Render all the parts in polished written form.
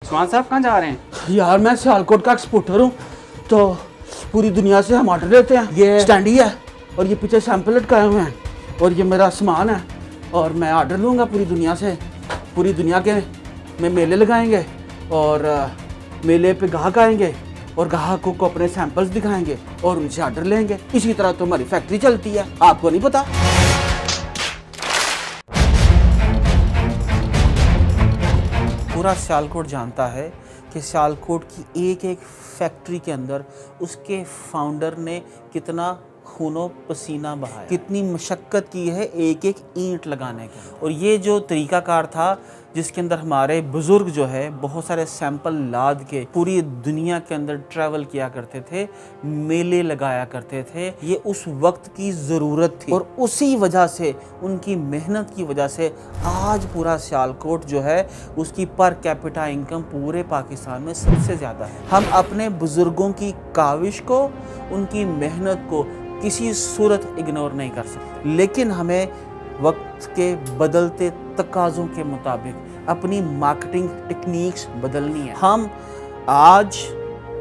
उस्मान साहब कहाँ जा रहे हैं? यार मैं सियालकोट का एक्सपोर्टर हूँ, तो पूरी दुनिया से हम ऑर्डर लेते हैं। ये स्टैंडी है और ये पीछे सैंपल लटकाए हुए हैं और ये मेरा सामान है और मैं ऑर्डर लूँगा पूरी दुनिया से। पूरी दुनिया के में मेले लगाएंगे और मेले पे ग्राहक आएंगे और ग्राहकों को अपने सैंपल्स दिखाएंगे और उनसे ऑर्डर लेंगे। इसी तरह तो हमारी फैक्ट्री चलती है, आपको नहीं पता? पूरा सियालकोट जानता है कि सियालकोट की एक एक फैक्ट्री के अंदर उसके फाउंडर ने कितना खूनो पसीना बहाया, कितनी मशक्क़त की है एक एक ईंट लगाने का। और ये जो तरीक़ाकार था जिसके अंदर हमारे बुज़ुर्ग जो है बहुत सारे सैंपल लाद के पूरी दुनिया के अंदर ट्रैवल किया करते थे, मेले लगाया करते थे, ये उस वक्त की ज़रूरत थी। और उसी वजह से, उनकी मेहनत की वजह से आज पूरा सियालकोट जो है उसकी पर कैपिटा इनकम पूरे पाकिस्तान में सबसे ज़्यादा है। हम अपने बुज़ुर्गों की काविश को, उनकी मेहनत को किसी सूरत इग्नोर नहीं कर सकते, लेकिन हमें वक्त के बदलते तकाज़ों के मुताबिक अपनी मार्केटिंग टेक्निक्स बदलनी है। हम आज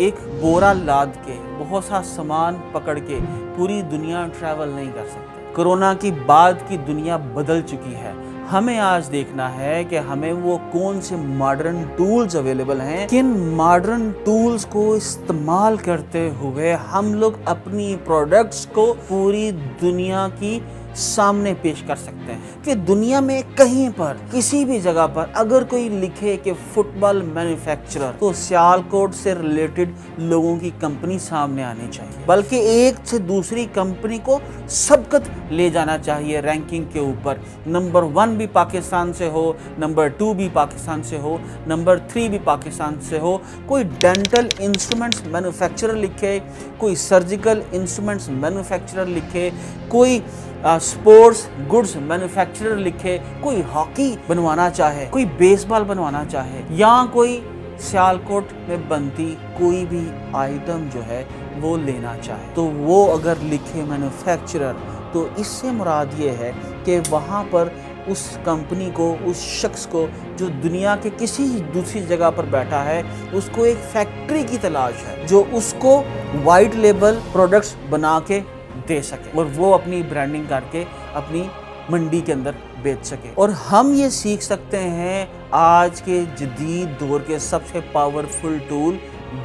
एक बोरा लाद के बहुत सा सामान पकड़ के पूरी दुनिया ट्रैवल नहीं कर सकते। कोरोना की बाद की दुनिया बदल चुकी है। हमें आज देखना है कि हमें वो कौन से मॉडर्न टूल्स अवेलेबल हैं, किन मॉडर्न टूल्स को इस्तेमाल करते हुए हम लोग अपनी प्रोडक्ट्स को पूरी दुनिया की सामने पेश कर सकते हैं। कि दुनिया में कहीं पर किसी भी जगह पर अगर कोई लिखे कि फुटबॉल मैन्युफैक्चरर, तो सियालकोट से रिलेटेड लोगों की कंपनी सामने आनी चाहिए, बल्कि एक से दूसरी कंपनी को सबकत ले जाना चाहिए रैंकिंग के ऊपर। नंबर 1 भी पाकिस्तान से हो, नंबर 2 भी पाकिस्तान से हो, नंबर 3 भी पाकिस्तान से हो। कोई डेंटल इंस्ट्रूमेंट्स मैन्युफैक्चरर लिखे, कोई सर्जिकल इंस्ट्रूमेंट्स मैन्युफैक्चरर लिखे, कोई स्पोर्ट्स गुड्स मैन्युफैक्चरर लिखे, कोई हॉकी बनवाना चाहे, कोई बेसबॉल बनवाना चाहे, या कोई सियालकोट में बनती कोई भी आइटम जो है वो लेना चाहे, तो वो अगर लिखे मैन्युफैक्चरर, तो इससे मुराद ये है कि वहाँ पर उस कंपनी को, उस शख्स को जो दुनिया के किसी दूसरी जगह पर बैठा है, उसको एक फैक्ट्री की तलाश है जो उसको वाइट लेबल प्रोडक्ट्स बना के दे सके और वो अपनी ब्रांडिंग करके अपनी मंडी के अंदर बेच सके। और हम ये सीख सकते हैं आज के जदीद दौर के सबसे पावरफुल टूल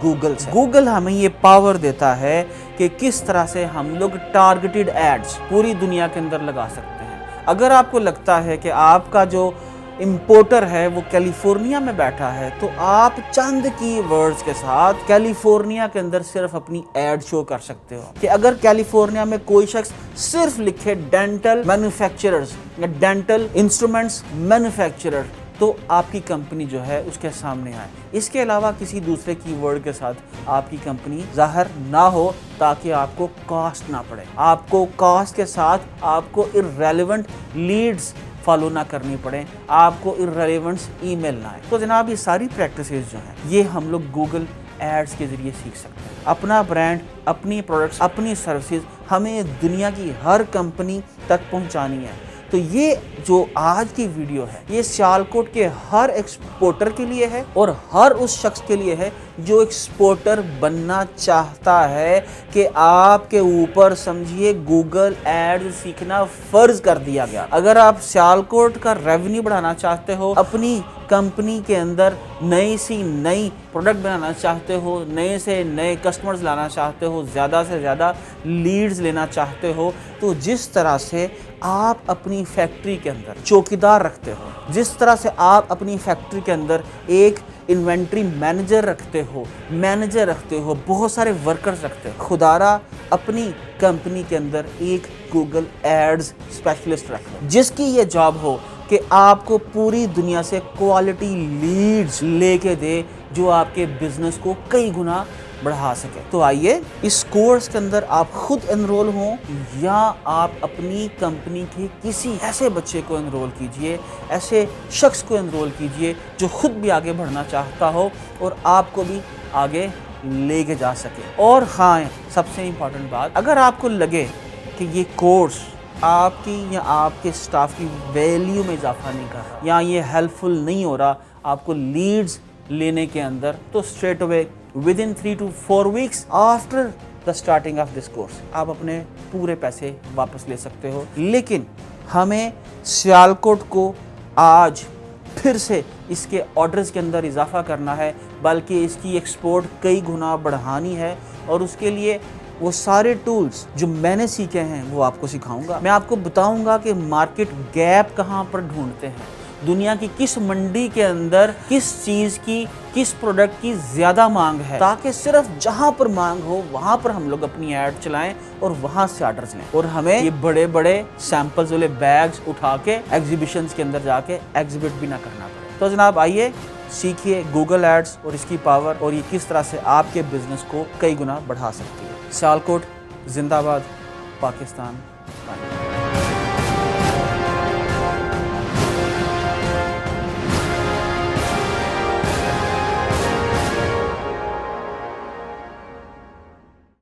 गूगल से। गूगल हमें ये पावर देता है कि किस तरह से हम लोग टारगेटेड एड्स पूरी दुनिया के अंदर लगा सकते हैं। अगर आपको लगता है कि आपका जो इंपोर्टर है वो कैलिफोर्निया में बैठा है, तो आप चंद कीवर्ड्स के साथ कैलिफोर्निया के अंदर सिर्फ अपनी एड शो कर सकते हो। कि अगर कैलिफोर्निया में कोई शख्स सिर्फ लिखे डेंटल मैन्युफैक्चरर्स या डेंटल इंस्ट्रूमेंट्स मैन्युफैक्चरर, तो आपकी कंपनी जो है उसके सामने आए। इसके अलावा किसी दूसरे कीवर्ड के साथ आपकी कंपनी ज़ाहिर ना हो, ताकि आपको कॉस्ट ना पड़े। आपको कॉस्ट के साथ आपको इररेलेवेंट लीड्स फॉलो ना करनी पड़े, आपको इररेलेवेंट ईमेल ना आए। तो जनाब ये सारी प्रैक्टिसेस जो हैं ये हम लोग गूगल एड्स के ज़रिए सीख सकते हैं। अपना ब्रांड, अपनी प्रोडक्ट्स, अपनी सर्विसेज हमें दुनिया की हर कंपनी तक पहुंचानी है। तो ये जो आज की वीडियो है ये सियालकोट के हर एक्सपोर्टर के लिए है और हर उस शख्स के लिए है जो एक्सपोर्टर बनना चाहता है। कि आपके ऊपर समझिए गूगल एड्स सीखना फ़र्ज कर दिया गया। अगर आप सियालकोट का रेवेन्यू बढ़ाना चाहते हो, अपनी कंपनी के अंदर नई सी नई प्रोडक्ट बनाना चाहते हो, नए से नए कस्टमर्स लाना चाहते हो, ज़्यादा से ज़्यादा लीड्स लेना चाहते हो, तो जिस तरह से आप अपनी फैक्ट्री के अंदर चौकीदार रखते हो, जिस तरह से आप अपनी फैक्ट्री के अंदर एक इन्वेंट्री मैनेजर रखते हो, बहुत सारे वर्कर्स रखते हो, खुदारा अपनी कंपनी के अंदर एक गूगल एड्स स्पेशलिस्ट रख लो, जिसकी ये जॉब हो कि आपको पूरी दुनिया से क्वालिटी लीड्स लेके दे जो आपके बिजनेस को कई गुना बढ़ा सके। तो आइए इस कोर्स के अंदर आप खुद एनरोल हों या आप अपनी कंपनी के किसी ऐसे बच्चे को एनरोल कीजिए, ऐसे शख्स को एनरोल कीजिए जो खुद भी आगे बढ़ना चाहता हो और आपको भी आगे लेके जा सके। और हाँ, सबसे इम्पॉर्टेंट बात, अगर आपको लगे कि ये कोर्स आपकी या आपके स्टाफ की वैल्यू में इजाफा नहीं कर रहा या ये हेल्पफुल नहीं हो रहा, आपको लीड्स लेने के अंदर, तो straight away with in 3 to 4 weeks after the starting of this course आप अपने पूरे पैसे वापस ले सकते हो। लेकिन हमें सियालकोट को आज फिर से इसके ऑर्डर्स के अंदर इजाफा करना है, बल्कि इसकी एक्सपोर्ट कई गुना बढ़ानी है, और उसके लिए वो सारे टूल्स जो मैंने सीखे हैं वो आपको सिखाऊंगा। मैं आपको बताऊंगा कि मार्केट गैप कहाँ पर ढूंढते हैं, दुनिया की किस मंडी के अंदर किस चीज़ की, किस प्रोडक्ट की ज़्यादा मांग है, ताकि सिर्फ जहाँ पर मांग हो वहाँ पर हम लोग अपनी ऐड चलाएं और वहाँ से ऑर्डर्स लें, और हमें ये बड़े बड़े सैंपल्स वाले बैग्स उठा के एग्जीबिशंस के अंदर जाके एग्जिबिट भी ना करना पड़े। तो जनाब आइए सीखिए गूगल एड्स और इसकी पावर, और ये किस तरह से आपके बिजनेस को कई गुना बढ़ा सकती है। सियालकोट जिंदाबाद, पाकिस्तान